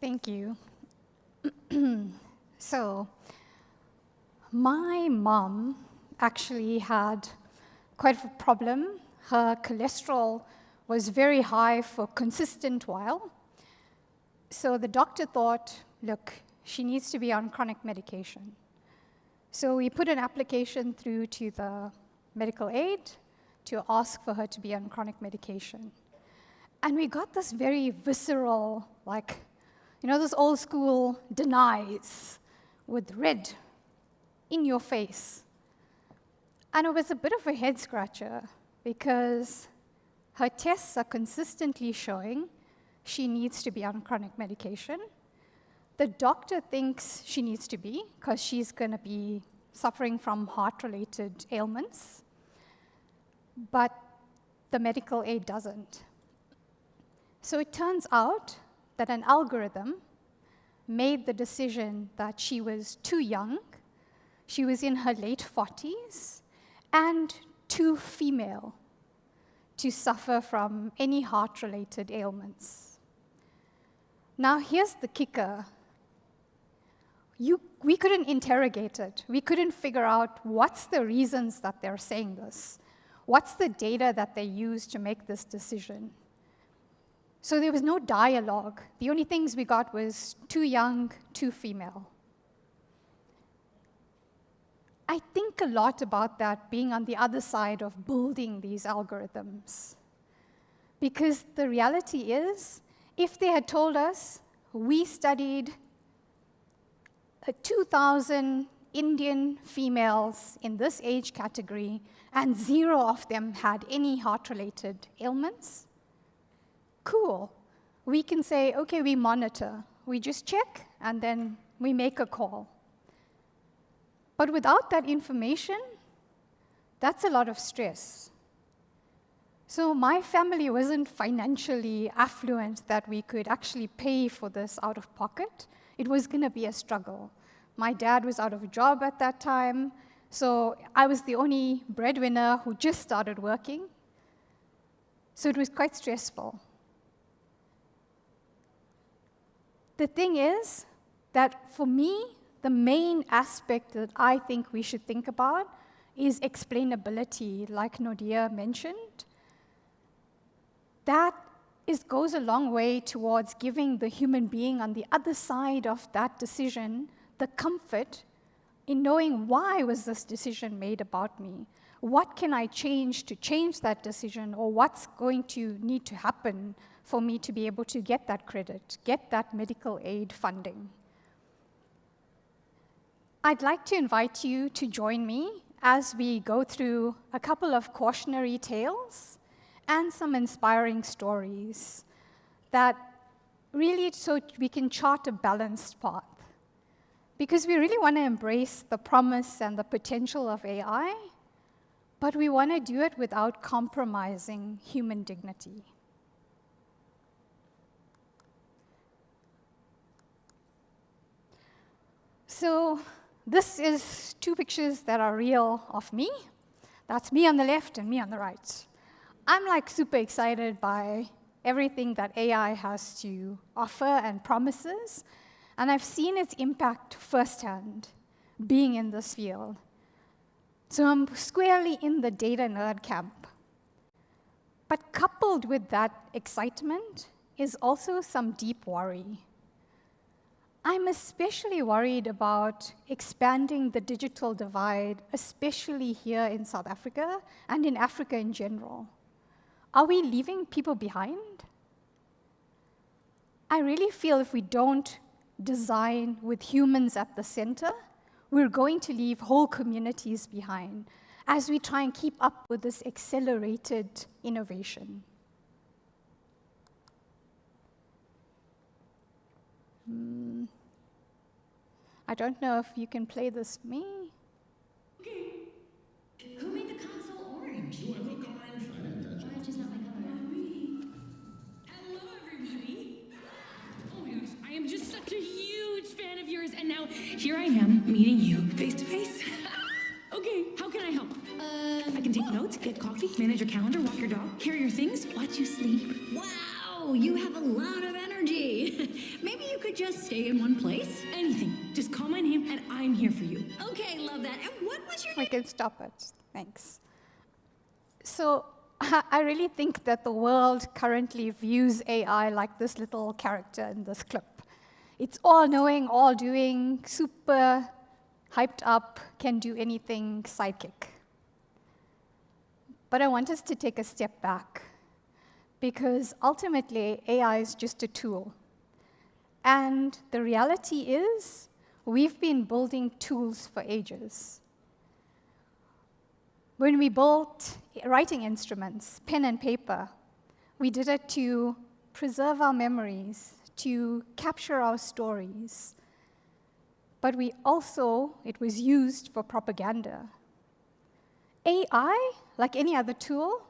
Thank you. So, my mom actually had quite a problem. Her cholesterol was very high for a consistent while. So the doctor thought, look, she needs to be on chronic medication. So we put an application through to the medical aid to ask for her to be on chronic medication. And we got this very visceral, like, those old school denies with red in your face. And it was a bit of a head scratcher because her tests are consistently showing she needs to be on chronic medication. The doctor thinks she needs to be because she's going to be suffering from heart-related ailments, but the medical aid doesn't. So it turns out that an algorithm made the decision that she was too young, she was in her late 40s, and too female to suffer from any heart-related ailments. Now, here's the kicker. We couldn't interrogate it. We couldn't figure out what's the reasons that they're saying this. What's the data that they use to make this decision? So there was no dialogue. The only things we got was too young, too female. I think a lot about that being on the other side of building these algorithms. Because the reality is, if they had told us, we studied 2,000 Indian females in this age category, and 0 of them had any heart-related ailments, cool. We can say, okay, we monitor. We just check, and then we make a call. But without that information, that's a lot of stress. So my family wasn't financially affluent that we could actually pay for this out of pocket. It was going to be a struggle. My dad was out of a job at that time, so I was the only breadwinner who just started working. So it was quite stressful. The thing is that for me, the main aspect that I think we should think about is explainability, like Nadia mentioned. That goes a long way towards giving the human being on the other side of that decision the comfort in knowing why was this decision made about me? What can I change to change that decision, or what's going to need to happen for me to be able to get that credit, get that medical aid funding? I'd like to invite you to join me as we go through a couple of cautionary tales and some inspiring stories that really, so we can chart a balanced path. Because we really want to embrace the promise and the potential of AI, but we want to do it without compromising human dignity. So this is 2 pictures that are real of me. That's me on the left and me on the right. I'm like super excited by everything that AI has to offer and promises. And I've seen its impact firsthand, being in this field. So I'm squarely in the data nerd camp. But coupled with that excitement is also some deep worry. I'm especially worried about expanding the digital divide, especially here in South Africa and in Africa in general. Are we leaving people behind? I really feel if we don't design with humans at the center, we're going to leave whole communities behind as we try and keep up with this accelerated innovation. I don't know if you can play this for me. Okay. Who made the console orange? Do I look orange? I didn't touch it. Orange is not my color. Not me. Hello, everybody. Oh my gosh, I am just such a huge fan of yours, and now here I am meeting you face to face. Okay, how can I help? I can take notes, get coffee, manage your calendar, walk your dog, carry your things, watch you sleep. Wow, you have a lot of energy. Maybe you could just stay in one place? Anything. Just call my name and I'm here for you. Okay, love that. And what was your We name? can stop it. Thanks. So I really think that the world currently views AI like this little character in this clip. It's all-knowing, all-doing, super hyped up, can do anything, sidekick. But I want us to take a step back, because ultimately AI is just a tool. And the reality is, we've been building tools for ages. When we built writing instruments, pen and paper, we did it to preserve our memories, to capture our stories. But it was used for propaganda. AI, like any other tool,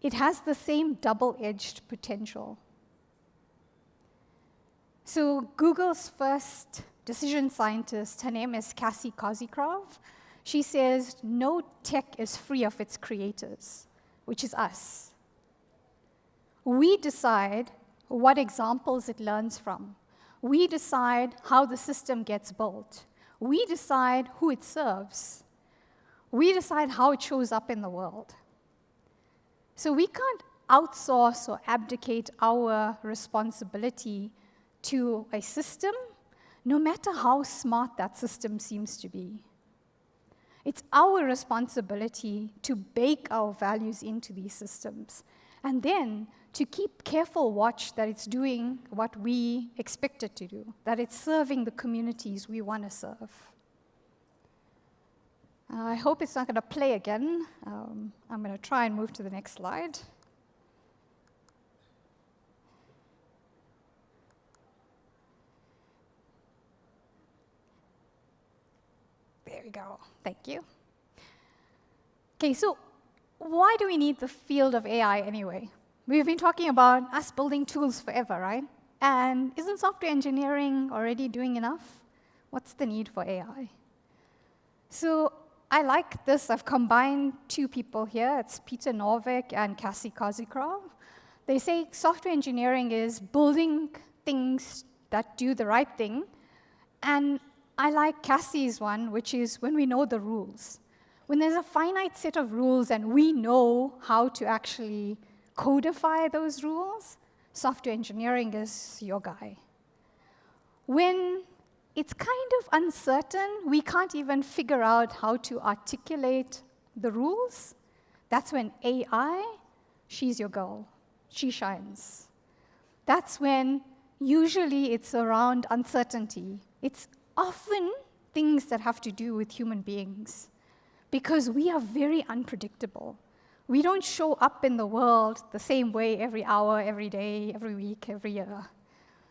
it has the same double-edged potential. So Google's first decision scientist, her name is Cassie Kozikrov. She says, no tech is free of its creators, which is us. We decide what examples it learns from. We decide how the system gets built. We decide who it serves. We decide how it shows up in the world. So we can't outsource or abdicate our responsibility to a system, no matter how smart that system seems to be. It's our responsibility to bake our values into these systems, and then to keep careful watch that it's doing what we expect it to do, that it's serving the communities we want to serve. I hope it's not going to play again. I'm going to try and move to the next slide. There we go. Thank you. Okay, so why do we need the field of AI anyway? We've been talking about us building tools forever, right? And isn't software engineering already doing enough? What's the need for AI? So I like this. I've combined two people here. It's Peter Norvig and Cassie Kozikrov. They say software engineering is building things that do the right thing. And I like Cassie's one, which is when we know the rules. When there's a finite set of rules and we know how to actually codify those rules, software engineering is your guy. When it's kind of uncertain, we can't even figure out how to articulate the rules, that's when AI, she's your girl. She shines. That's when usually it's around uncertainty. It's often things that have to do with human beings, because we are very unpredictable. We don't show up in the world the same way every hour, every day, every week, every year.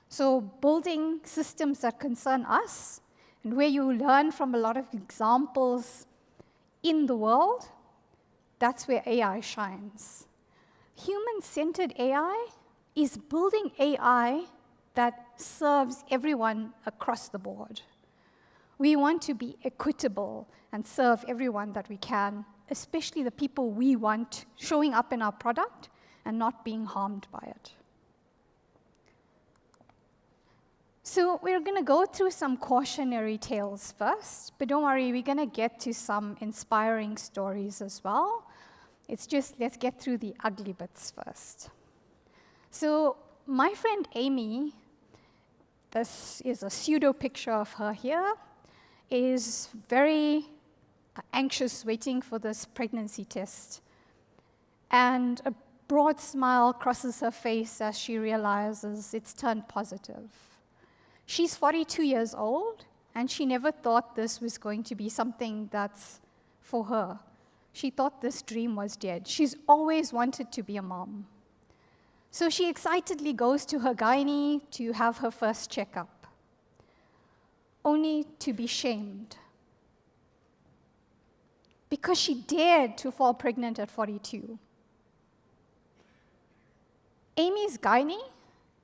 So building systems that concern us, and where you learn from a lot of examples in the world, that's where AI shines. Human-centered AI is building AI that serves everyone across the board. We want to be equitable and serve everyone that we can, especially the people we want showing up in our product and not being harmed by it. So we're going to go through some cautionary tales first, but don't worry, we're going to get to some inspiring stories as well. It's just, let's get through the ugly bits first. So my friend Amy, this is a pseudo picture of her here, is very anxious waiting for this pregnancy test. And a broad smile crosses her face as she realizes it's turned positive. She's 42 years old, and she never thought this was going to be something that's for her. She thought this dream was dead. She's always wanted to be a mom. So she excitedly goes to her gynae to have her first checkup, only to be shamed because she dared to fall pregnant at 42. Amy's gynae,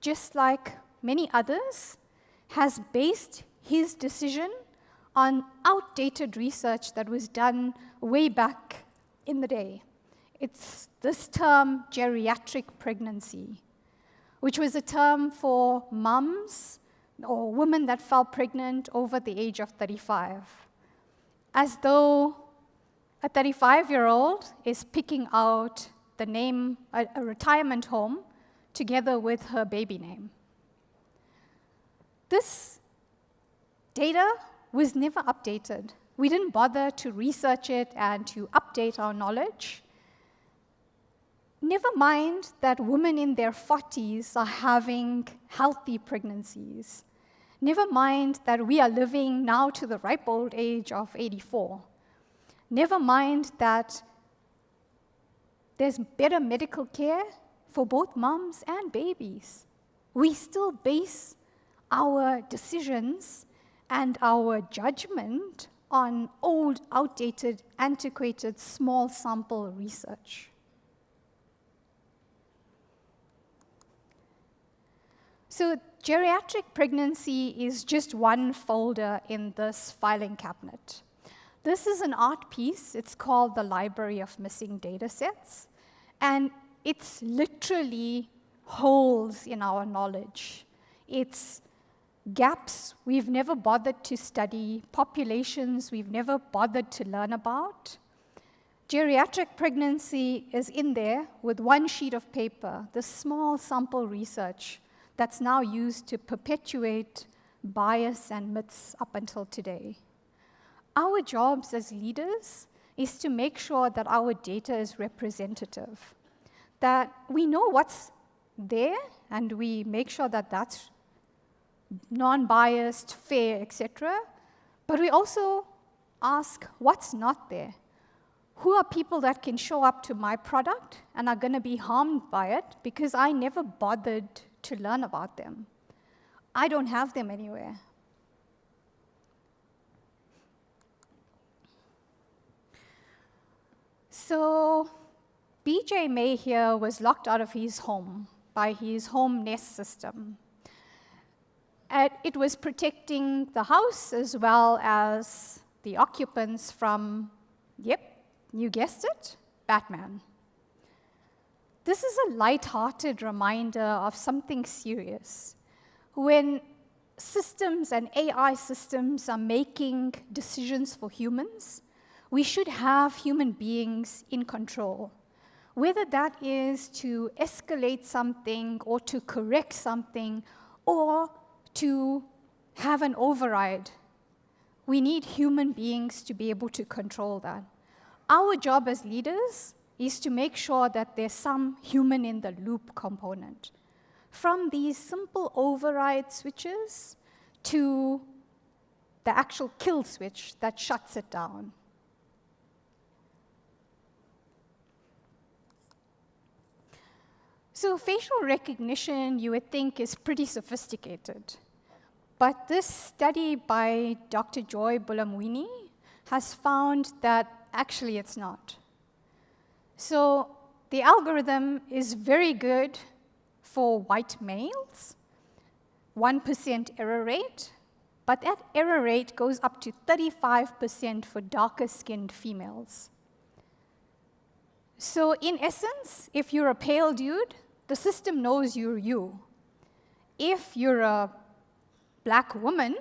just like many others, has based his decision on outdated research that was done way back in the day. It's this term, geriatric pregnancy, which was a term for mums or women that fell pregnant over the age of 35, as though a 35-year-old is picking out the name, a retirement home, together with her baby name. This data was never updated. We didn't bother to research it and to update our knowledge. Never mind that women in their 40s are having healthy pregnancies. Never mind that we are living now to the ripe old age of 84. Never mind that there's better medical care for both moms and babies. We still base our decisions and our judgment on old, outdated, antiquated, small sample research. So geriatric pregnancy is just one folder in this filing cabinet. This is an art piece. It's called The Library of Missing Datasets, and it's literally holes in our knowledge. It's gaps we've never bothered to study, populations we've never bothered to learn about. Geriatric pregnancy is in there with one sheet of paper, this small sample research that's now used to perpetuate bias and myths up until today. Our jobs as leaders is to make sure that our data is representative, that we know what's there and we make sure that that's non-biased, fair, etc. But we also ask what's not there. Who are people that can show up to my product and are going to be harmed by it because I never bothered to learn about them? I don't have them anywhere. So BJ May here was locked out of his home by his home Nest system. It was protecting the house as well as the occupants from, yep, you guessed it, Batman. This is a light-hearted reminder of something serious. When systems and AI systems are making decisions for humans, we should have human beings in control. Whether that is to escalate something or to correct something or to have an override, we need human beings to be able to control that. Our job as leaders is to make sure that there's some human in the loop component. From these simple override switches to the actual kill switch that shuts it down. So facial recognition, you would think, is pretty sophisticated. But this study by Dr. Joy Bulamwini has found that actually it's not. So the algorithm is very good for white males, 1% error rate, but that error rate goes up to 35% for darker-skinned females. So in essence, if you're a pale dude, the system knows you're you. If you're a black woman,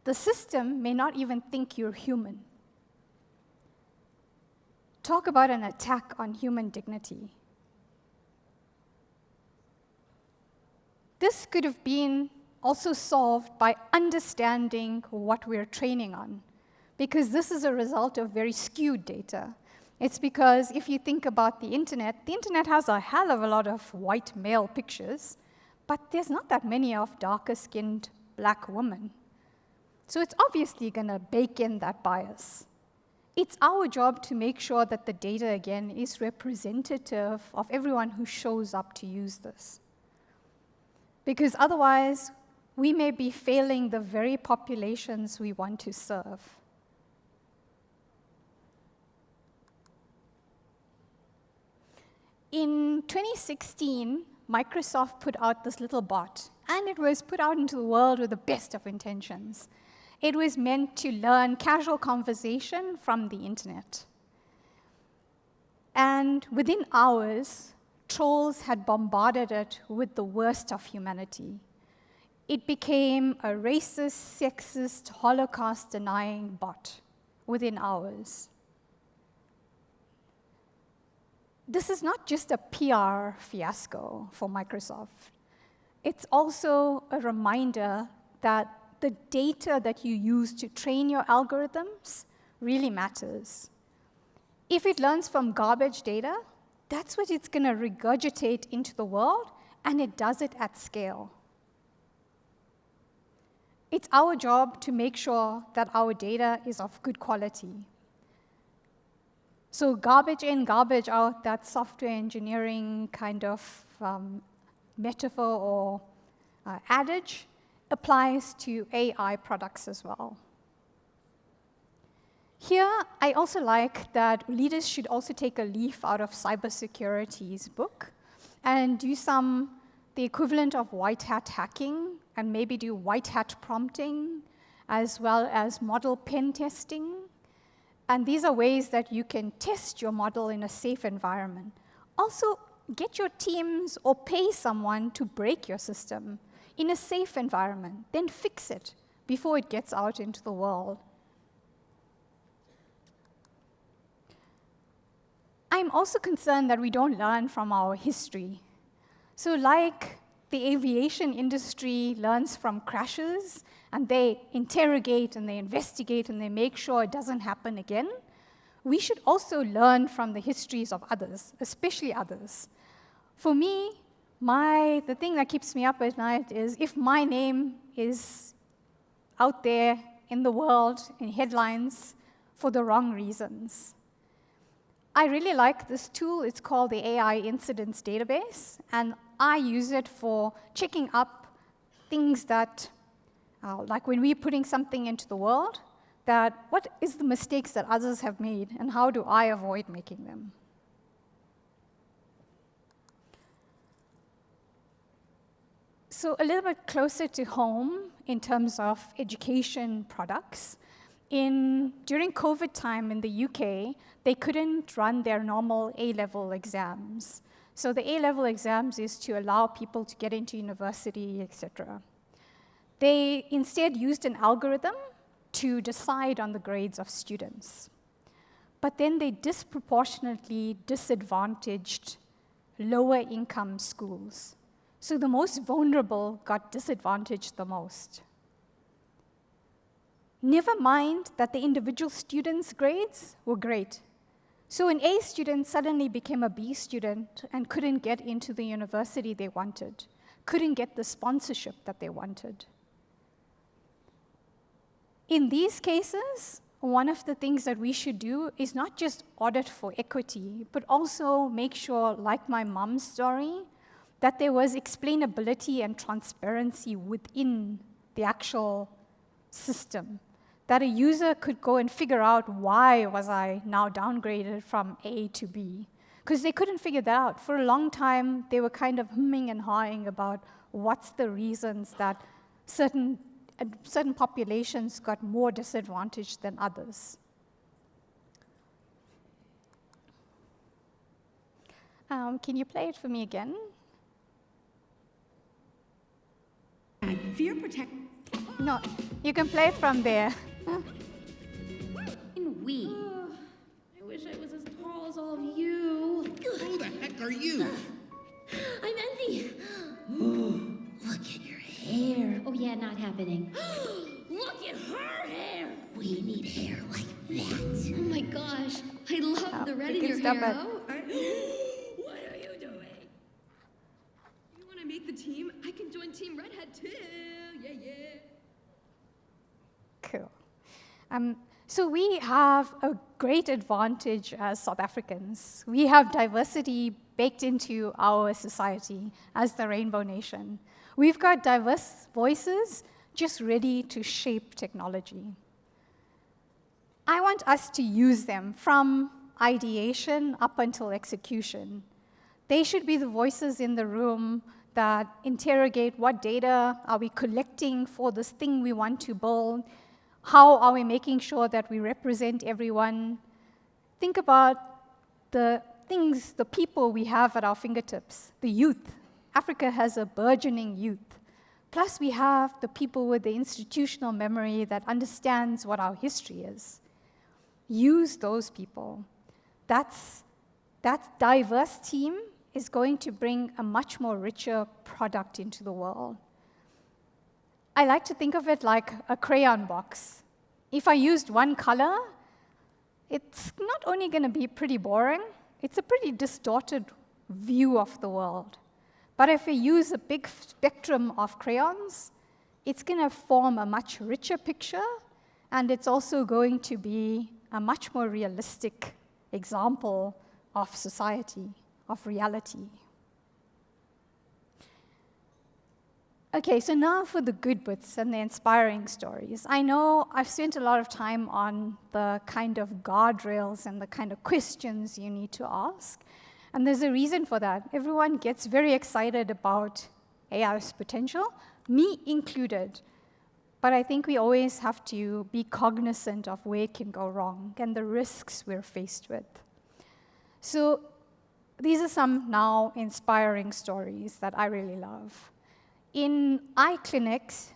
the system may not even think you're human. Talk about an attack on human dignity. This could have been also solved by understanding what we're training on, because this is a result of very skewed data. It's because if you think about the internet has a hell of a lot of white male pictures, but there's not that many of darker-skinned black women. So it's obviously going to bake in that bias. It's our job to make sure that the data, again, is representative of everyone who shows up to use this. Because otherwise, we may be failing the very populations we want to serve. In 2016, Microsoft put out this little bot, and it was put out into the world with the best of intentions. It was meant to learn casual conversation from the internet. And within hours, trolls had bombarded it with the worst of humanity. It became a racist, sexist, Holocaust-denying bot within hours. This is not just a PR fiasco for Microsoft. It's also a reminder that the data that you use to train your algorithms really matters. If it learns from garbage data, that's what it's going to regurgitate into the world, and it does it at scale. It's our job to make sure that our data is of good quality. So garbage in, garbage out, that software engineering kind of metaphor or adage applies to AI products as well. Here, I also like that leaders should also take a leaf out of cybersecurity's book and do the equivalent of white hat hacking, and maybe do white hat prompting, as well as model pen testing. And these are ways that you can test your model in a safe environment. Also, get your teams or pay someone to break your system in a safe environment, then fix it before it gets out into the world. I'm also concerned that we don't learn from our history. So like the aviation industry learns from crashes, and they interrogate and they investigate and they make sure it doesn't happen again, we should also learn from the histories of others, especially others. For me, the thing that keeps me up at night is if my name is out there in the world in headlines for the wrong reasons. I really like this tool. It's called the AI Incidents Database, and I use it for checking up things that, like when we're putting something into the world, that what is the mistakes that others have made, and how do I avoid making them? So a little bit closer to home in terms of education products. During COVID time in the UK, they couldn't run their normal A-level exams. So the A-level exams is to allow people to get into university, etc. They instead used an algorithm to decide on the grades of students. But then they disproportionately disadvantaged lower income schools. So the most vulnerable got disadvantaged the most. Never mind that the individual students' grades were great. So an A student suddenly became a B student and couldn't get into the university they wanted, couldn't get the sponsorship that they wanted. In these cases, one of the things that we should do is not just audit for equity, but also make sure, like my mom's story, that there was explainability and transparency within the actual system, that a user could go and figure out why was I now downgraded from A to B, because they couldn't figure that out. For a long time, they were kind of humming and hawing about what's the reasons that certain populations got more disadvantaged than others. Can you play it for me again? Fear protect. No, you can play it from there. We. I wish I was as tall as all of you. Who the heck are you? I'm Envy. Look at your hair. Oh yeah, not happening. Look at her hair. We need hair like that. Oh my gosh, I love the red you in can your stop hair. it. Oh, what are you doing? You want to make the team? I can join Team Redhead too. Yeah, yeah. Cool. So we have a great advantage as South Africans. We have diversity baked into our society as the Rainbow Nation. We've got diverse voices just ready to shape technology. I want us to use them from ideation up until execution. They should be the voices in the room that interrogate what data are we collecting for this thing we want to build. How are we making sure that we represent everyone? Think about the things, the people we have at our fingertips, the youth. Africa has a burgeoning youth. Plus, we have the people with the institutional memory that understands what our history is. Use those people. That diverse team is going to bring a much more richer product into the world. I like to think of it like a crayon box. If I used one color, it's not only going to be pretty boring, it's a pretty distorted view of the world. But if we use a big spectrum of crayons, it's going to form a much richer picture, and it's also going to be a much more realistic example of society, of reality. Okay, so now for the good bits and the inspiring stories. I know I've spent a lot of time on the kind of guardrails and the kind of questions you need to ask. And there's a reason for that. Everyone gets very excited about AI's potential, me included. But I think we always have to be cognizant of where it can go wrong and the risks we're faced with. So these are some now inspiring stories that I really love. In eye clinics,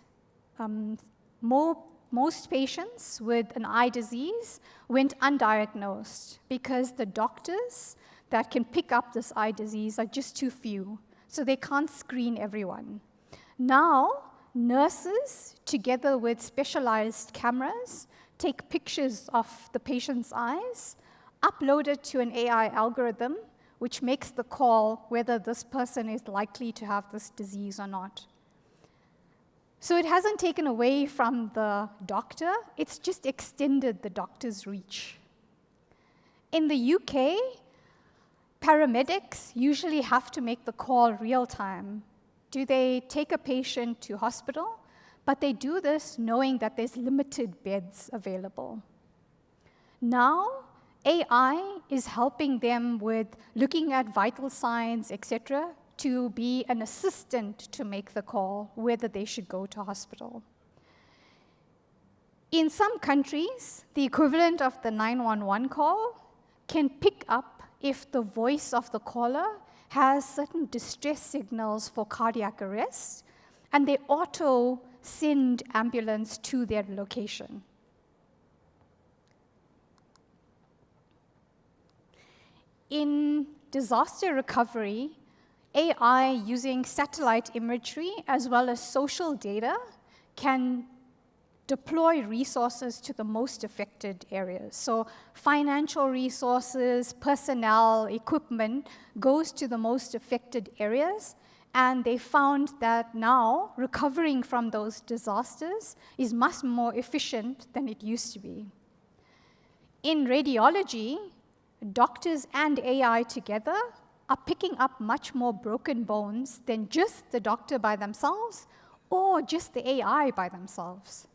most patients with an eye disease went undiagnosed because the doctors that can pick up this eye disease are just too few, so they can't screen everyone. Now, nurses, together with specialized cameras, take pictures of the patient's eyes, upload it to an AI algorithm, which makes the call whether this person is likely to have this disease or not. So it hasn't taken away from the doctor, it's just extended the doctor's reach. In the UK, paramedics usually have to make the call real time. Do they take a patient to hospital? But they do this knowing that there's limited beds available. Now, AI is helping them with looking at vital signs, etc., to be an assistant to make the call whether they should go to hospital. In some countries, the equivalent of the 911 call can pick up if the voice of the caller has certain distress signals for cardiac arrest, and they auto send ambulance to their location. In disaster recovery, AI using satellite imagery as well as social data can deploy resources to the most affected areas. So financial resources, personnel, equipment goes to the most affected areas, and they found that now recovering from those disasters is much more efficient than it used to be. In radiology, doctors and AI together are picking up much more broken bones than just the doctor by themselves or just the AI by themselves.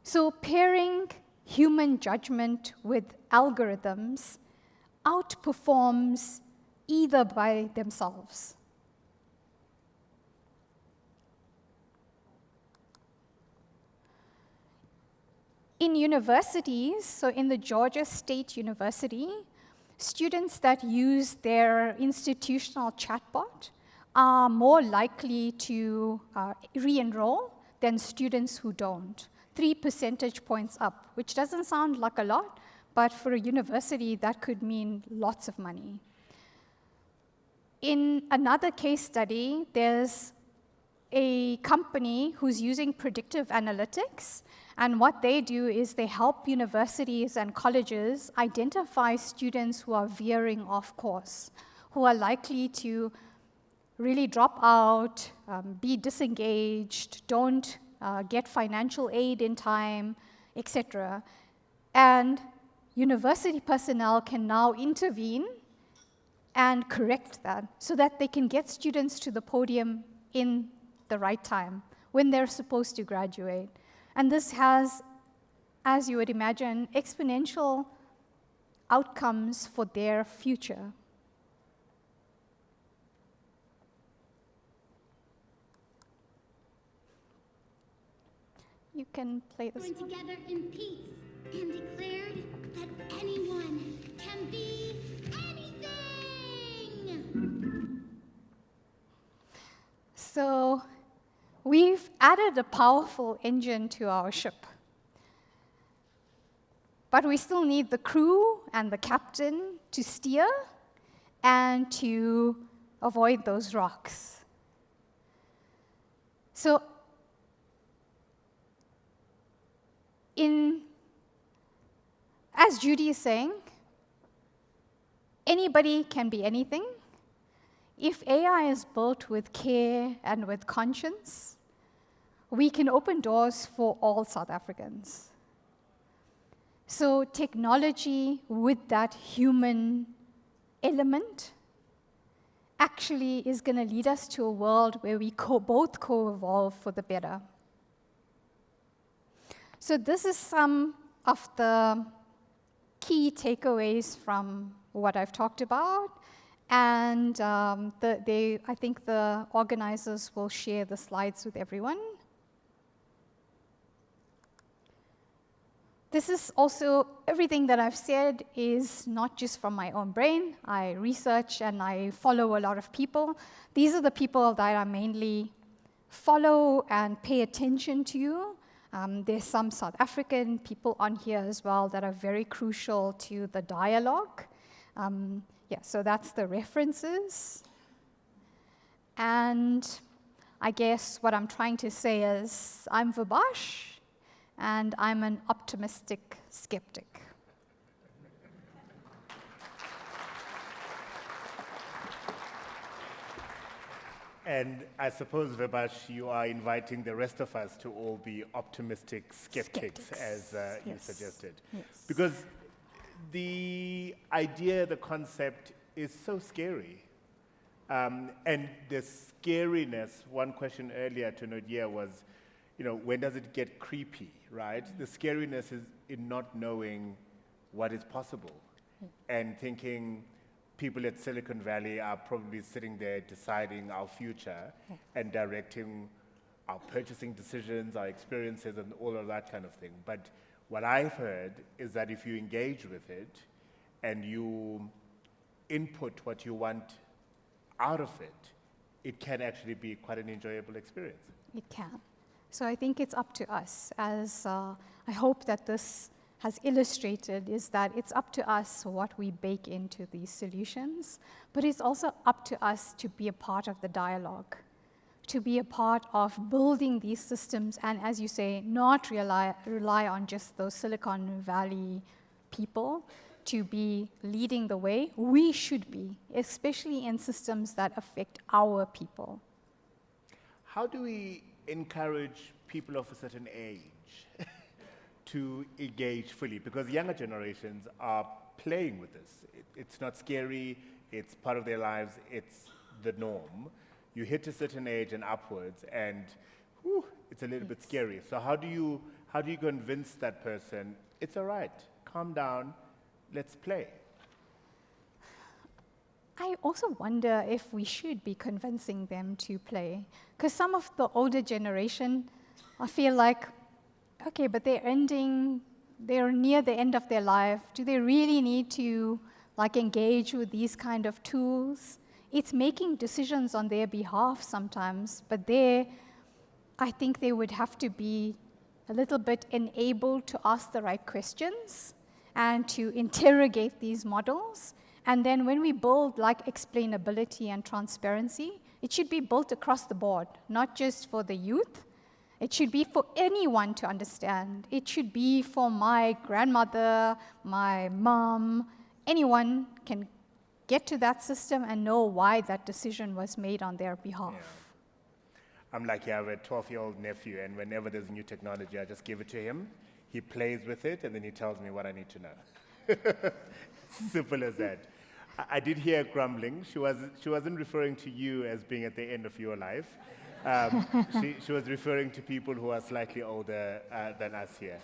So pairing human judgment with algorithms outperforms either by themselves. In universities, so in the Georgia State University, students that use their institutional chatbot are more likely to re-enroll than students who don't. 3 percentage points up, which doesn't sound like a lot, but for a university, that could mean lots of money. In another case study, there's a company who's using predictive analytics, and what they do is they help universities and colleges identify students who are veering off course, who are likely to really drop out, be disengaged, don't get financial aid in time, etc. And university personnel can now intervene and correct that so that they can get students to the podium in the right time when they're supposed to graduate. And this has, as you would imagine, exponential outcomes for their future. You can play this. Joined together in peace and declared that anyone can be So we've added a powerful engine to our ship. But we still need the crew and the captain to steer and to avoid those rocks. So as Judy is saying, anybody can be anything. If AI is built with care and with conscience, we can open doors for all South Africans. So technology with that human element actually is going to lead us to a world where we both co-evolve for the better. So this is some of the key takeaways from what I've talked about. And I think the organizers will share the slides with everyone. This is also, everything that I've said is not just from my own brain. I research and I follow a lot of people. These are the people that I mainly follow and pay attention to. There's some South African people on here as well that are very crucial to the dialogue. Yeah, so that's the references. And I guess what I'm trying to say is I'm Vebash, and I'm an optimistic skeptic. And I suppose, Vebash, you are inviting the rest of us to all be optimistic skeptics. As you suggested. Yes. Because the idea, the concept is so scary. And the scariness, one question earlier to Nadia was, when does it get creepy, right? The scariness is in not knowing what is possible and thinking people at Silicon Valley are probably sitting there deciding our future and directing our purchasing decisions, our experiences, and all of that kind of thing. But what I've heard is that if you engage with it and you input what you want out of it, it can actually be quite an enjoyable experience. It can. So I think it's up to us, as I hope that this has illustrated, is that it's up to us what we bake into these solutions, but it's also up to us to be a part of the dialogue, to be a part of building these systems, and as you say, not rely on just those Silicon Valley people to be leading the way. We should be, especially in systems that affect our people. How do we encourage people of a certain age to engage fully? Because younger generations are playing with this. It's not scary, it's part of their lives, it's the norm. You hit a certain age and upwards, and it's a little bit scary. So how do you convince that person, it's all right, calm down, let's play? I also wonder if we should be convincing them to play. Because some of the older generation, I feel like, okay, but they're near the end of their life. Do they really need to engage with these kind of tools? It's making decisions on their behalf sometimes, but I think they would have to be a little bit enabled to ask the right questions and to interrogate these models. And then when we build explainability and transparency, it should be built across the board, not just for the youth. It should be for anyone to understand. It should be for my grandmother, my mom. Anyone can get to that system and know why that decision was made on their behalf. Yeah. I'm lucky I have a 12-year-old nephew, and whenever there's new technology, I just give it to him. He plays with it, and then he tells me what I need to know. Simple as that. I did hear grumbling. She wasn't referring to you as being at the end of your life. She was referring to people who are slightly older than us here.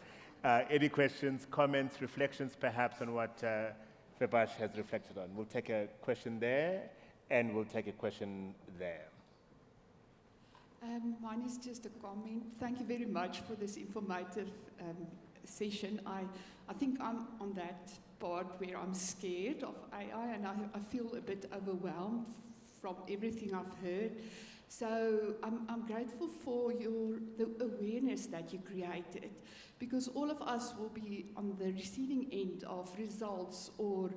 Any questions, comments, reflections perhaps on what Vebash has reflected on? We'll take a question there, and we'll take a question there. Mine is just a comment. Thank you very much for this informative session. I think I'm on that part where I'm scared of AI, and I feel a bit overwhelmed from everything I've heard. So I'm grateful for the awareness that you created, because all of us will be on the receiving end of results or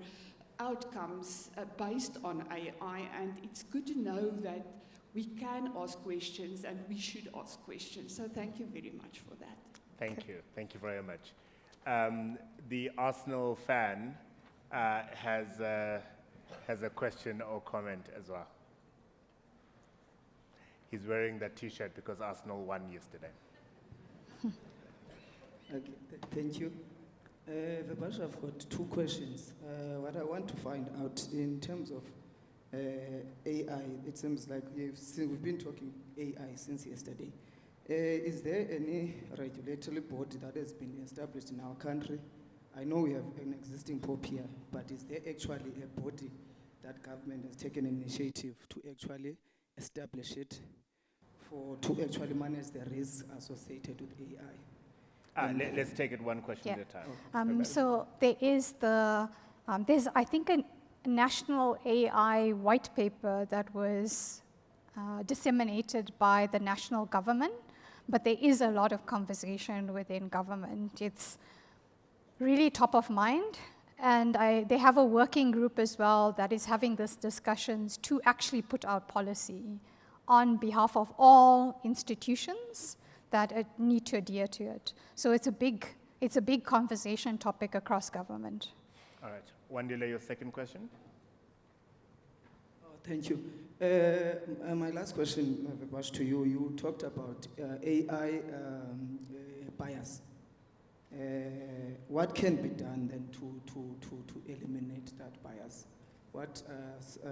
outcomes based on AI, and it's good to know that we can ask questions and we should ask questions. So thank you very much for that. Thank you. Thank you very much. The Arsenal fan has a question or comment as well. He's wearing that T-shirt because Arsenal won yesterday. Okay, thank you. Vebashini, I've got two questions. What I want to find out in terms of AI, it seems like we've been talking AI since yesterday. Is there any regulatory body that has been established in our country? I know we have an existing POP here, but is there actually a body that government has taken an initiative to actually establish it to actually manage the risks associated with AI? Let's take it one question at a time. Yeah. So there is there's, I think, a national AI white paper that was disseminated by the national government, but there is a lot of conversation within government. It's really top of mind, and they have a working group as well that is having these discussions to actually put out policy on behalf of all institutions that need to adhere to it. So it's a big conversation topic across government. All right. Wandile, your second question? Thank you. My last question, Vebashini, to you. You talked about AI bias. What can be done then to eliminate that bias? What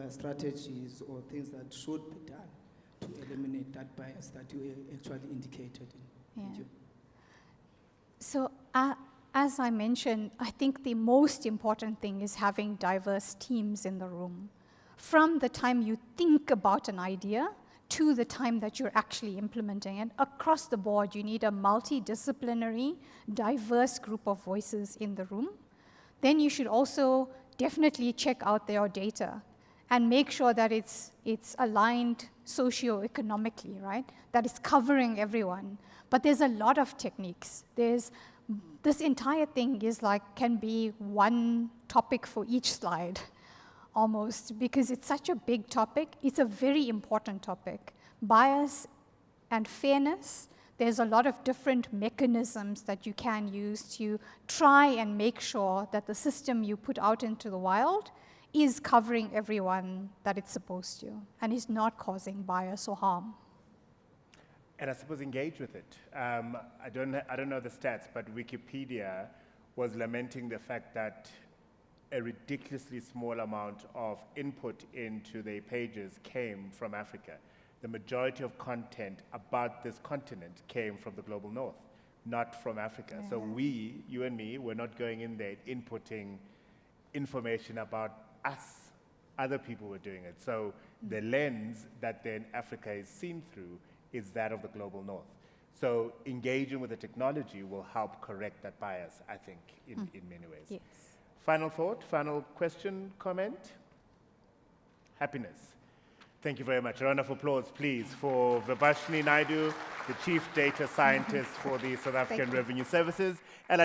strategies or things that should be done to eliminate that bias that you actually indicated? Thank you. So as I mentioned, I think the most important thing is having diverse teams in the room. From the time you think about an idea to the time that you're actually implementing it, across the board, you need a multidisciplinary, diverse group of voices in the room. Then you should also definitely check out their data and make sure that it's aligned socioeconomically, right? That it's covering everyone. But there's a lot of techniques. This entire thing can be one topic for each slide, almost, because it's such a big topic. It's a very important topic. Bias and fairness, there's a lot of different mechanisms that you can use to try and make sure that the system you put out into the wild is covering everyone that it's supposed to and is not causing bias or harm. And I suppose engage with it. I don't know the stats, but Wikipedia was lamenting the fact that a ridiculously small amount of input into their pages came from Africa. The majority of content about this continent came from the global north, not from Africa. Yeah. So you and me, we're not going in there inputting information about us. Other people were doing it. So the lens that then Africa is seen through is that of the global north. So engaging with the technology will help correct that bias, I think, in many ways. Yes. Final thought, final question, comment? Happiness. Thank you very much. A round of applause, please, for Vebashini Naidoo, the Chief Data Scientist for the South African Revenue Services. And